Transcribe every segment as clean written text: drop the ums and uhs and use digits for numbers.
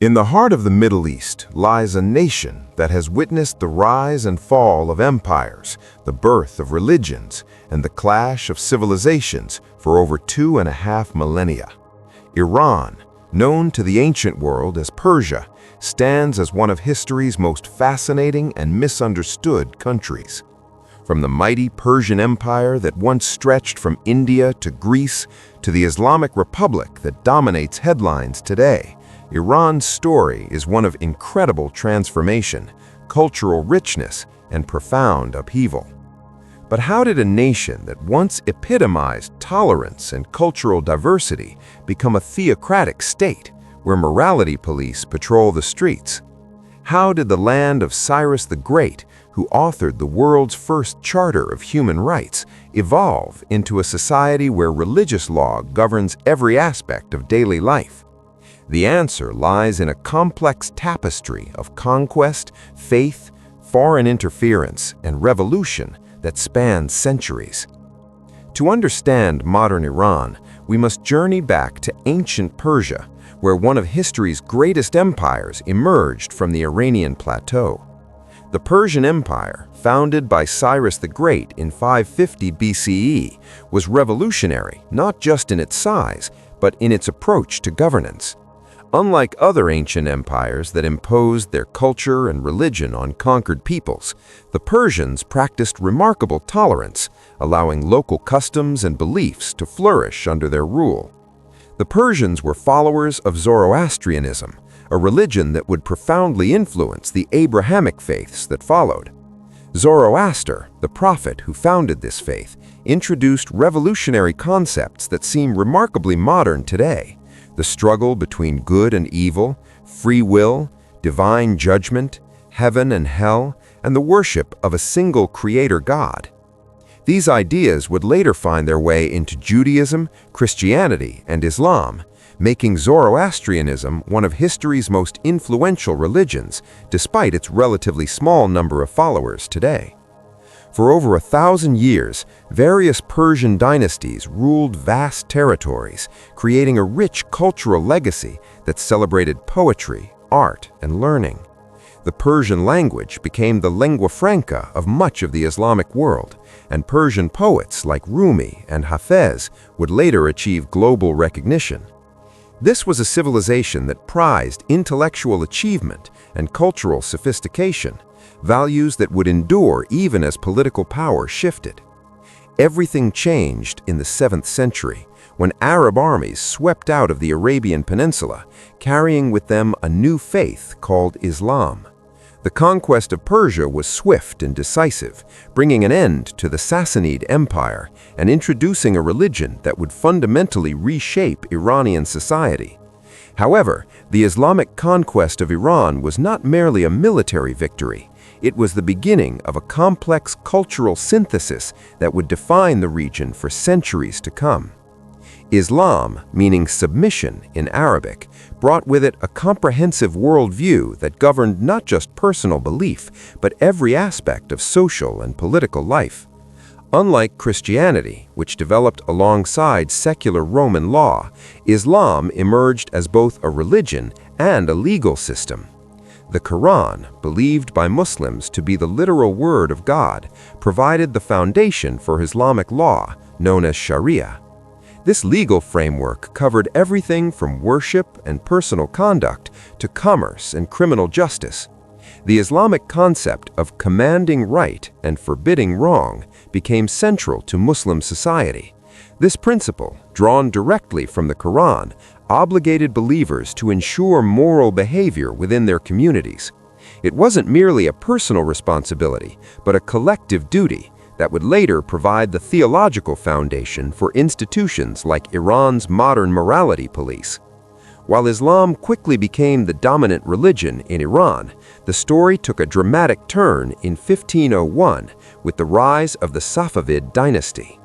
In the heart of the Middle East lies a nation that has witnessed the rise and fall of empires, the birth of religions, and the clash of civilizations for over 2.5 millennia. Iran, known to the ancient world as Persia, stands as one of history's most fascinating and misunderstood countries. From the mighty Persian Empire that once stretched from India to Greece to the Islamic Republic that dominates headlines today, Iran's story is one of incredible transformation, cultural richness, and profound upheaval. But how did a nation that once epitomized tolerance and cultural diversity become a theocratic state where morality police patrol the streets? How did the land of Cyrus the Great, who authored the world's first charter of human rights, evolve into a society where religious law governs every aspect of daily life? The answer lies in a complex tapestry of conquest, faith, foreign interference, and revolution that spans centuries. To understand modern Iran, we must journey back to ancient Persia, where one of history's greatest empires emerged from the Iranian plateau. The Persian Empire, founded by Cyrus the Great in 550 BCE, was revolutionary not just in its size, but in its approach to governance. Unlike other ancient empires that imposed their culture and religion on conquered peoples, the Persians practiced remarkable tolerance, allowing local customs and beliefs to flourish under their rule. The Persians were followers of Zoroastrianism, a religion that would profoundly influence the Abrahamic faiths that followed. Zoroaster, the prophet who founded this faith, introduced revolutionary concepts that seem remarkably modern today. The struggle between good and evil, free will, divine judgment, heaven and hell, and the worship of a single creator God. These ideas would later find their way into Judaism, Christianity, and Islam, making Zoroastrianism one of history's most influential religions, despite its relatively small number of followers today. For over 1,000 years, various Persian dynasties ruled vast territories, creating a rich cultural legacy that celebrated poetry, art, and learning. The Persian language became the lingua franca of much of the Islamic world, and Persian poets like Rumi and Hafez would later achieve global recognition. This was a civilization that prized intellectual achievement and cultural sophistication, values that would endure even as political power shifted. Everything changed in the 7th century, when Arab armies swept out of the Arabian Peninsula, carrying with them a new faith called Islam. The conquest of Persia was swift and decisive, bringing an end to the Sassanid Empire and introducing a religion that would fundamentally reshape Iranian society. However, the Islamic conquest of Iran was not merely a military victory. It was the beginning of a complex cultural synthesis that would define the region for centuries to come. Islam, meaning submission in Arabic, brought with it a comprehensive worldview that governed not just personal belief, but every aspect of social and political life. Unlike Christianity, which developed alongside secular Roman law, Islam emerged as both a religion and a legal system. The Quran, believed by Muslims to be the literal word of God, provided the foundation for Islamic law, known as Sharia. This legal framework covered everything from worship and personal conduct to commerce and criminal justice. The Islamic concept of commanding right and forbidding wrong became central to Muslim society. This principle, drawn directly from the Quran, obligated believers to ensure moral behavior within their communities. It wasn't merely a personal responsibility, but a collective duty that would later provide the theological foundation for institutions like Iran's modern morality police. While Islam quickly became the dominant religion in Iran, the story took a dramatic turn in 1501 with the rise of the Safavid dynasty.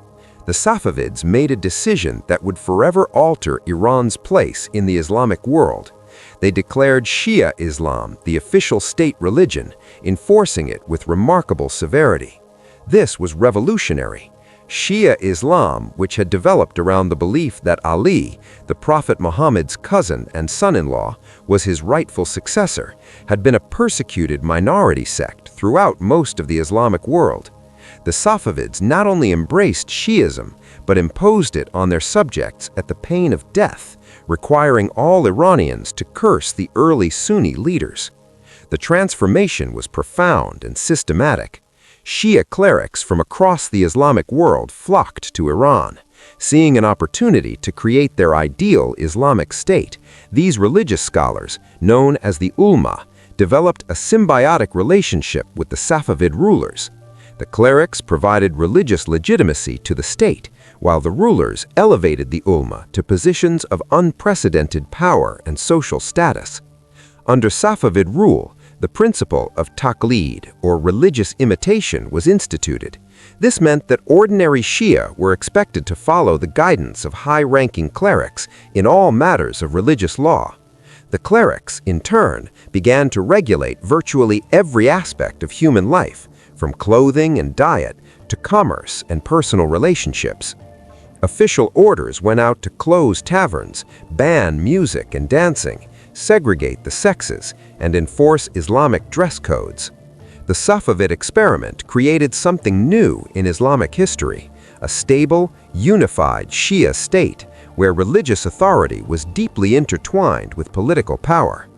The Safavids made a decision that would forever alter Iran's place in the Islamic world. They declared Shia Islam the official state religion, enforcing it with remarkable severity. This was revolutionary. Shia Islam, which had developed around the belief that Ali, the Prophet Muhammad's cousin and son-in-law, was his rightful successor, had been a persecuted minority sect throughout most of the Islamic world. The Safavids not only embraced Shi'ism, but imposed it on their subjects at the pain of death, requiring all Iranians to curse the early Sunni leaders. The transformation was profound and systematic. Shia clerics from across the Islamic world flocked to Iran. Seeing an opportunity to create their ideal Islamic state, these religious scholars, known as the ulama, developed a symbiotic relationship with the Safavid rulers. The clerics provided religious legitimacy to the state, while the rulers elevated the ulama to positions of unprecedented power and social status. Under Safavid rule, the principle of taqlid, or religious imitation, was instituted. This meant that ordinary Shia were expected to follow the guidance of high-ranking clerics in all matters of religious law. The clerics, in turn, began to regulate virtually every aspect of human life, from clothing and diet to commerce and personal relationships. Official orders went out to close taverns, ban music and dancing, segregate the sexes, and enforce Islamic dress codes. The Safavid experiment created something new in Islamic history, a stable, unified Shia state where religious authority was deeply intertwined with political power.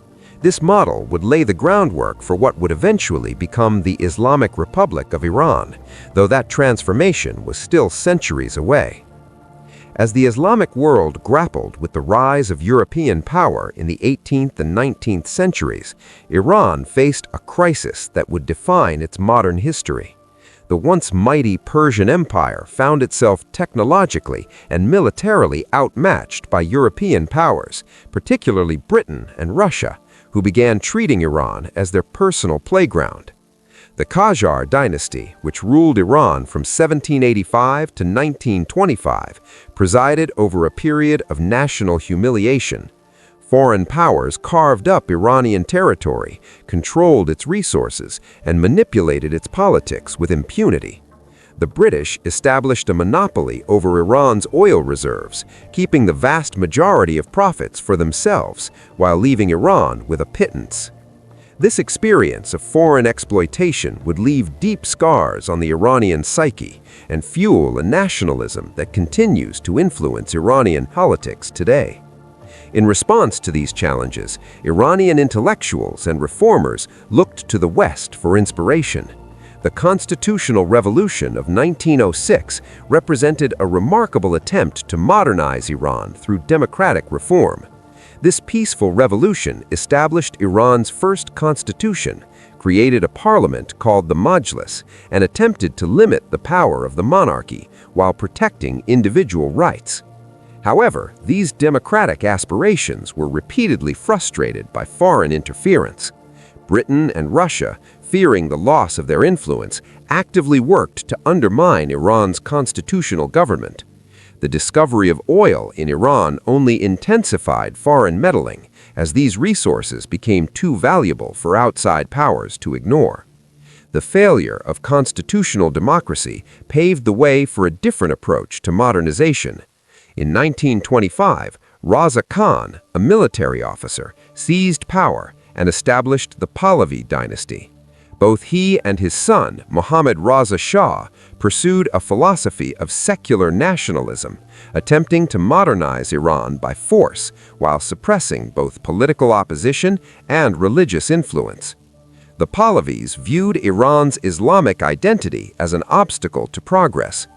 This model would lay the groundwork for what would eventually become the Islamic Republic of Iran, though that transformation was still centuries away. As the Islamic world grappled with the rise of European power in the 18th and 19th centuries, Iran faced a crisis that would define its modern history. The once mighty Persian Empire found itself technologically and militarily outmatched by European powers, particularly Britain and Russia, who began treating Iran as their personal playground. The Qajar dynasty, which ruled Iran from 1785 to 1925, presided over a period of national humiliation. Foreign powers carved up Iranian territory, controlled its resources, and manipulated its politics with impunity. The British established a monopoly over Iran's oil reserves, keeping the vast majority of profits for themselves, while leaving Iran with a pittance. This experience of foreign exploitation would leave deep scars on the Iranian psyche and fuel a nationalism that continues to influence Iranian politics today. In response to these challenges, Iranian intellectuals and reformers looked to the West for inspiration. The Constitutional Revolution of 1906 represented a remarkable attempt to modernize Iran through democratic reform. This peaceful revolution established Iran's first constitution, created a parliament called the Majlis, and attempted to limit the power of the monarchy while protecting individual rights. However, these democratic aspirations were repeatedly frustrated by foreign interference. Britain and Russia, fearing the loss of their influence, actively worked to undermine Iran's constitutional government. The discovery of oil in Iran only intensified foreign meddling, as these resources became too valuable for outside powers to ignore. The failure of constitutional democracy paved the way for a different approach to modernization. In 1925, Raza Khan, a military officer, seized power and established the Pahlavi dynasty. Both he and his son, Mohammad Raza Shah, pursued a philosophy of secular nationalism, attempting to modernize Iran by force while suppressing both political opposition and religious influence. The Pahlavis viewed Iran's Islamic identity as an obstacle to progress.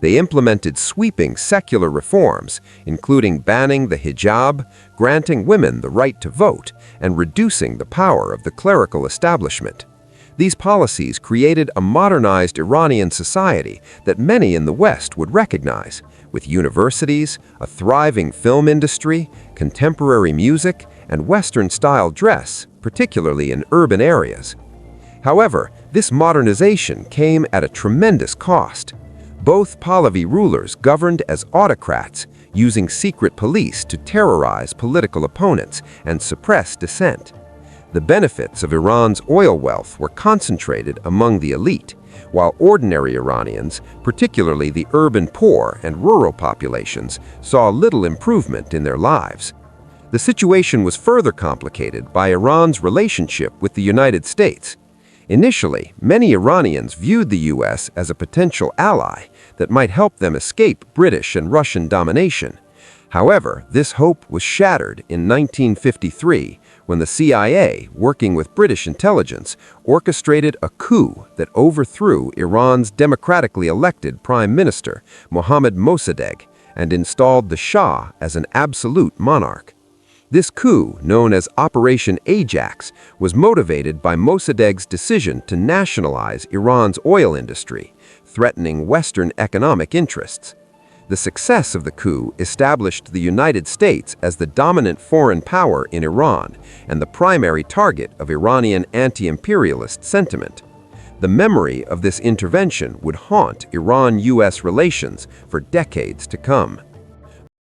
They implemented sweeping secular reforms, including banning the hijab, granting women the right to vote, and reducing the power of the clerical establishment. These policies created a modernized Iranian society that many in the West would recognize, with universities, a thriving film industry, contemporary music, and Western-style dress, particularly in urban areas. However, this modernization came at a tremendous cost. Both Pahlavi rulers governed as autocrats, using secret police to terrorize political opponents and suppress dissent. The benefits of Iran's oil wealth were concentrated among the elite, while ordinary Iranians, particularly the urban poor and rural populations, saw little improvement in their lives. The situation was further complicated by Iran's relationship with the United States. Initially, many Iranians viewed the U.S. as a potential ally that might help them escape British and Russian domination. However, this hope was shattered in 1953 when the CIA, working with British intelligence, orchestrated a coup that overthrew Iran's democratically elected Prime Minister, Mohammad Mossadegh, and installed the Shah as an absolute monarch. This coup, known as Operation Ajax, was motivated by Mossadegh's decision to nationalize Iran's oil industry, threatening Western economic interests. The success of the coup established the United States as the dominant foreign power in Iran and the primary target of Iranian anti-imperialist sentiment. The memory of this intervention would haunt Iran-US relations for decades to come.